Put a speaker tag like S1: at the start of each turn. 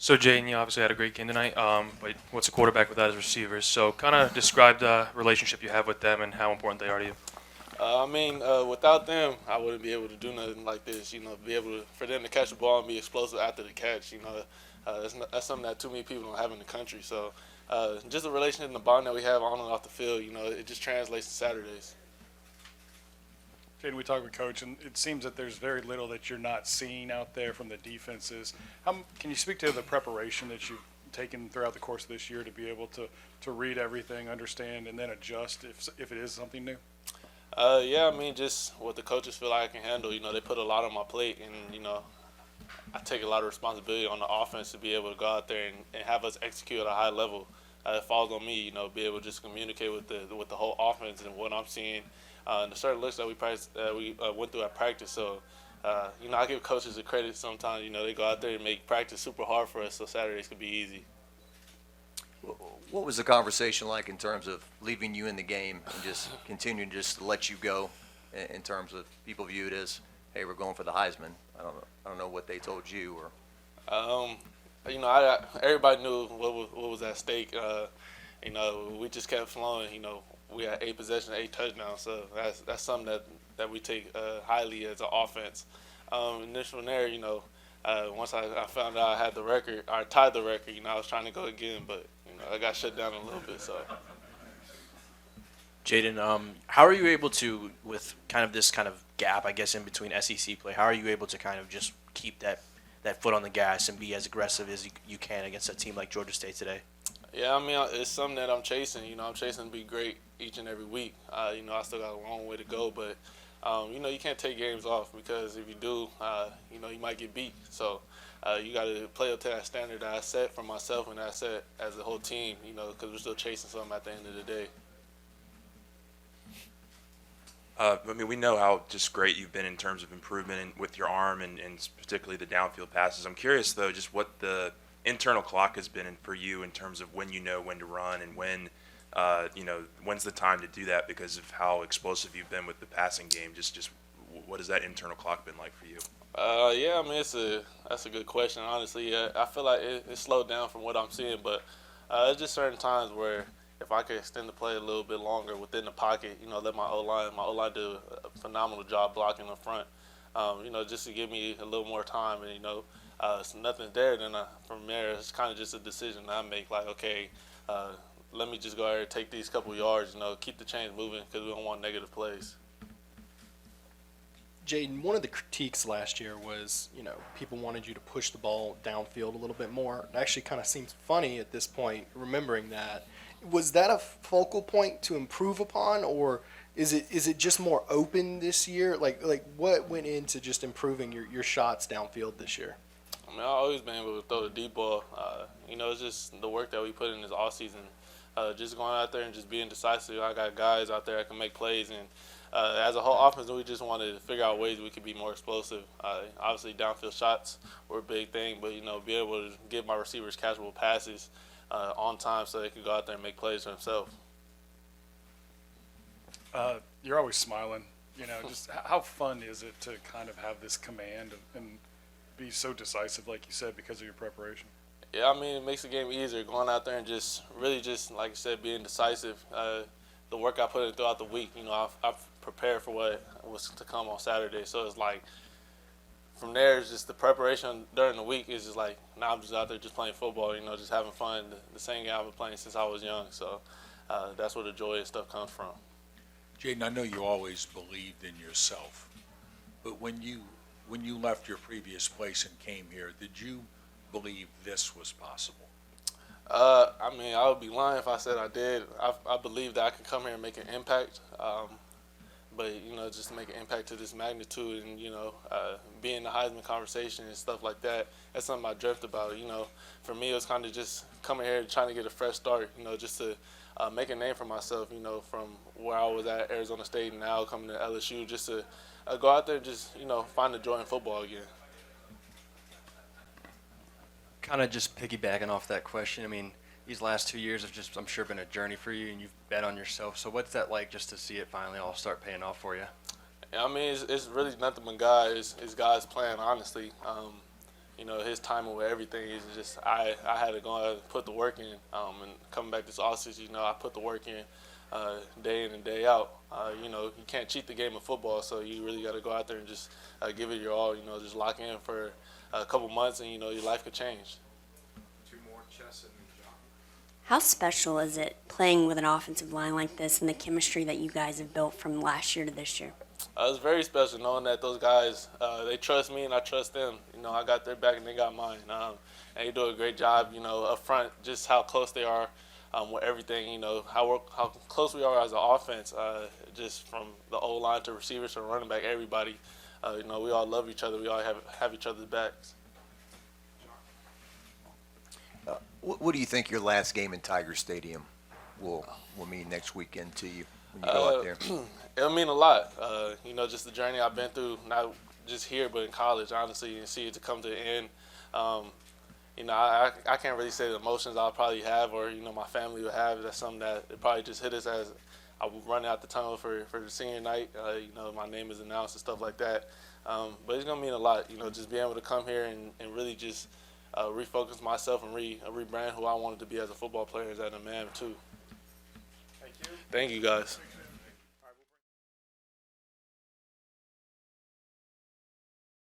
S1: So Jayden, you obviously had a great game tonight, but what's a quarterback without his receivers? So kind of describe the relationship you have with them and how important they are to you.
S2: Without them, I wouldn't be able to do nothing like this. Be able to for them to catch the ball and be explosive after the catch. That's something that too many people don't have in the country. So, just the relationship and the bond that we have on and off the field, it just translates to Saturdays.
S3: Jaden, we talked with Coach, and it seems that there's very little that you're not seeing out there from the defenses. Can you speak to the preparation that you've taken throughout the course of this year to be able to read everything, understand, and then adjust if it is something new?
S2: Just what the coaches feel like I can handle. They put a lot on my plate, and I take a lot of responsibility on the offense to be able to go out there and have us execute at a high level. It falls on me, be able to just communicate with the whole offense and what I'm seeing, and the certain looks that we went through at practice. So, I give coaches the credit sometimes. They go out there and make practice super hard for us, so Saturdays could be easy.
S4: What was the conversation like in terms of leaving you in the game and just continuing just to let you go in terms of people view it as, hey, we're going for the Heisman? I don't know what they told you or.
S2: Everybody knew what was at stake. We just kept flowing. We had 8 possessions, 8 touchdowns, so that's something that we take highly as an offense. And then from there, once I found out I had the record, I tied the record. I was trying to go again, but I got shut down a little bit. So.
S5: Jayden, how are you able to, with kind of this kind of gap, I guess, in between SEC play, how are you able to kind of just keep that foot on the gas and be as aggressive as you can against a team like Georgia State today?
S2: Yeah, it's something that I'm chasing. I'm chasing to be great each and every week. I still got a long way to go, but you can't take games off because if you do, you might get beat. So you got to play up to that standard that I set for myself and that I set as a whole team. Because we're still chasing something at the end of the day.
S6: We know how just great you've been in terms of improvement with your arm and particularly the downfield passes. I'm curious, though, just what the internal clock has been for you in terms of when you know when to run and when's the time to do that because of how explosive you've been with the passing game. Just what has that internal clock been like for you?
S2: That's a good question, honestly. I feel like it slowed down from what I'm seeing, but it's just certain times where if I could extend the play a little bit longer within the pocket, let my O-line do a phenomenal job blocking the front, just to give me a little more time. And, if nothing's there, then from there, it's kind of just a decision that I make. Like, okay, let me just go ahead and take these couple yards, keep the chains moving because we don't want negative plays.
S7: Jayden, one of the critiques last year was, people wanted you to push the ball downfield a little bit more. It actually kind of seems funny at this point, remembering that. Was that a focal point to improve upon, or is it just more open this year? Like what went into just improving your shots downfield this year?
S2: I've always been able to throw the deep ball. It's just the work that we put in this offseason. Just going out there and just being decisive. I got guys out there that can make plays, and as a whole offense, we just wanted to figure out ways we could be more explosive. Obviously, downfield shots were a big thing, but be able to give my receivers catchable passes on time so they could go out there and make plays for themselves.
S3: You're always smiling. Just how fun is it to kind of have this command and be so decisive, like you said, because of your preparation?
S2: Yeah, it makes the game easier going out there and just really just, like I said, being decisive. The work I put in throughout the week, I've prepared for what was to come on Saturday. So it's like from there, it's just the preparation during the week is just like, now I'm just out there just playing football, just having fun. The same game I've been playing since I was young. So that's where the joy and stuff comes from.
S8: Jayden, I know you always believed in yourself, but when you left your previous place and came here, did you believe this was possible?
S2: I would be lying if I said I did. I believe that I can come here and make an impact. But, just to make an impact to this magnitude and, be in the Heisman conversation and stuff like that, that's something I dreamt about. For me, it was kind of just coming here and trying to get a fresh start, just to make a name for myself, from where I was at Arizona State and now coming to LSU, just to go out there and just, find the joy in football again.
S9: Kind of just piggybacking off that question, these last 2 years have just, I'm sure, been a journey for you, and you've bet on yourself. So what's that like just to see it finally all start paying off for you?
S2: Yeah, it's really nothing but God. It's God's plan, honestly. his timing with everything is just I had to go out and put the work in. And coming back this offseason, I put the work in day in and day out. You can't cheat the game of football, so you really got to go out there and just give it your all. Just lock in for a couple months, and your life could change.
S10: How special is it playing with an offensive line like this and the chemistry that you guys have built from last year to this year?
S2: It's very special knowing that those guys, they trust me and I trust them. I got their back and they got mine. And they do a great job, up front, just how close they are with everything, how close we are as an offense, just from the O-line to receivers to running back, everybody. We all love each other. We all have each other's backs.
S4: What do you think your last game in Tiger Stadium will mean next weekend to you when you go out there?
S2: It'll mean a lot. Just the journey I've been through, not just here but in college, honestly, and see it to come to the end. I can't really say the emotions I'll probably have or, my family will have. That's something that it probably just hit us as I was running out the tunnel for the senior night. My name is announced and stuff like that. But it's going to mean a lot, just being able to come here and really just refocus myself and rebrand who I wanted to be as a football player, as a man, too. Thank you guys.